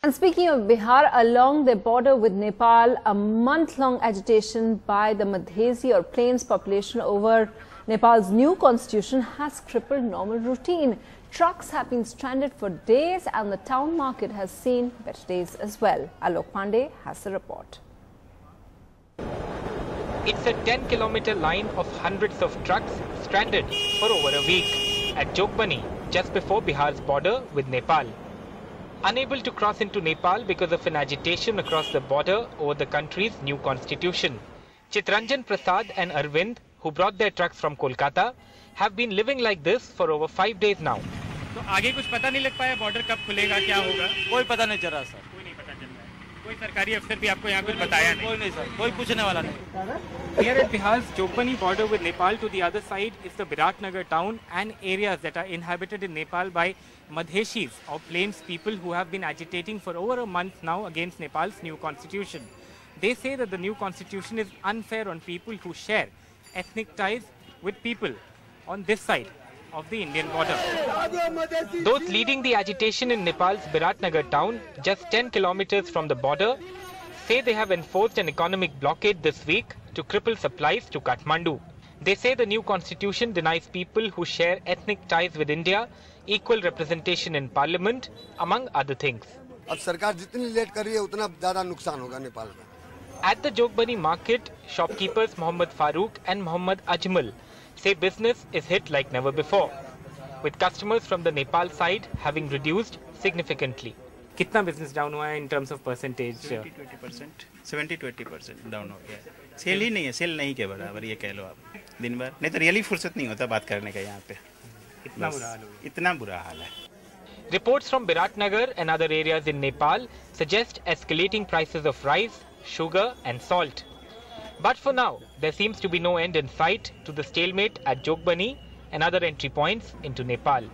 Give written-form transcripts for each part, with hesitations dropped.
And speaking of Bihar, along the border with Nepal, a month-long agitation by the Madhesi or plains population over Nepal's new constitution has crippled normal routine. Trucks have been stranded for days and the town market has seen better days as well. Alok Pandey has the report. It's a 10-kilometer line of hundreds of trucks stranded for over a week at Jogbani, just before Bihar's border with Nepal. Unable to cross into Nepal because of an agitation across the border over the country's new constitution. Chitranjan Prasad and Arvind, who brought their trucks from Kolkata, have been living like this for over 5 days now. तो आगे कुछ पता नहीं लग पाया border कब खुलेगा क्या होगा कोई पता नहीं चल रहा सर कोई नहीं पता चल रहा है कोई सरकारी अफसर भी आपको यहाँ कुछ बताया नहीं कोई नहीं सर कोई पूछने वाला नहीं Here at Bihar's Jogbani border with Nepal, to the other side is the Biratnagar town and areas that are inhabited in Nepal by Madheshis or plains people who have been agitating for over a month now against Nepal's new constitution. They say that the new constitution is unfair on people who share ethnic ties with people on this side of the Indian border. Those leading the agitation in Nepal's Biratnagar town, just 10 kilometers from the border, say they have enforced an economic blockade this week to cripple supplies to Kathmandu. They say the new constitution denies people who share ethnic ties with India equal representation in parliament, among other things. अब सरकार जितनी late कर रही है उतना ज़्यादा नुकसान होगा नेपाल का. At the Jogbani market, shopkeepers Mohammad Farooq and Mohammad Ajmal say business is hit like never before, with customers from the Nepal side having reduced significantly. कितना business down हुआ है in terms of percentage? 70-20% down हो गया. Cell ही नहीं है, cell नहीं के बराबर ये कह लो आप. दिन भर नहीं तो रियली फुर्सत नहीं होता बात करने का यहाँ पे. इतना बुरा हाल है. Reports from Biratnagar and other areas in Nepal suggest escalating prices of rice, sugar and salt. But for now, there seems to be no end in sight to the stalemate at Jogbani and other entry points into Nepal.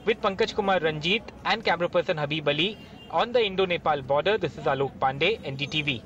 With Pankaj Kumar Ranjit and camera person Habib Ali on the Indo-Nepal border, this is Alok Pandey, NDTV.